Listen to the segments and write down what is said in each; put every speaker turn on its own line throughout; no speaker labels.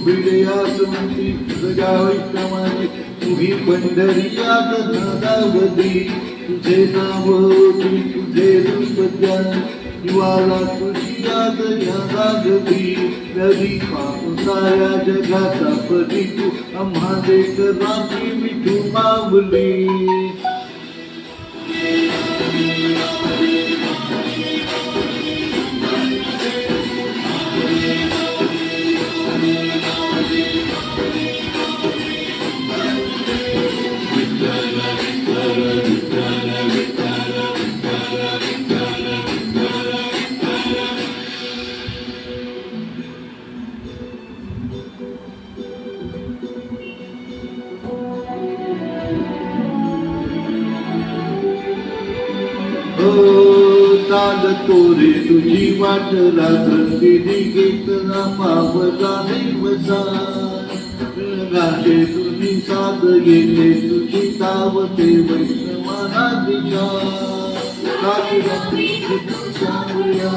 बिडयास म्हणती तुझ्या वैष्णवाने तुही पंढरीयात नादावली तुझे नाव होती तुझे रूप ज्ञान जीवाला तुझी याद यादागली नदी पावसाया जगाचा परी तू आम्हा लेकरांची मिठू मावली चालतो रे तुझी वाट रात्री घेतला पावला दिवसा गाठे तुझी साथ गेले तुझी तावते वैष्णवाना दिशा तू सांगूया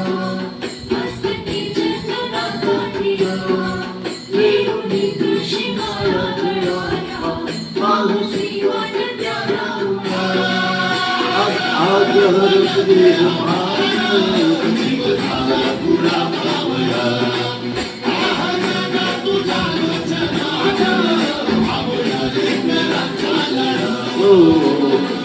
आज हरस देव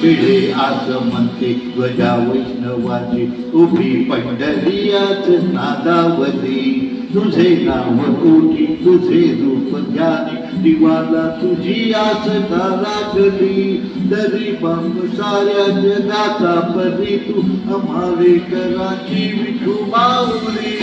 पिढे आस म्हणते ध्वजा वैष्णवाची उभी पंढरीयात नादावली तुझे नाव कोटी तुझे रूप ध्यानी दिवाला तुझी आस का लागली तरी बांब साऱ्या जगाचा परी तू आम्हा लेकरांची विठू माऊली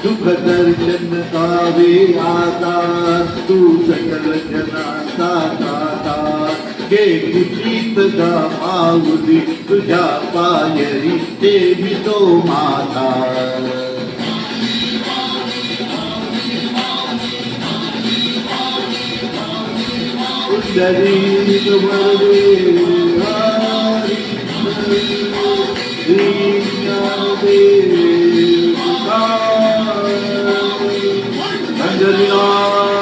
दुख दर्शन आवे आता तू सकल जनाचा दाता घे कुशीत गा माऊली तुझ्या पायरी देवी तो माता पुंडरीक वरदे हरी ज्ञानदेव अंजलिनाथ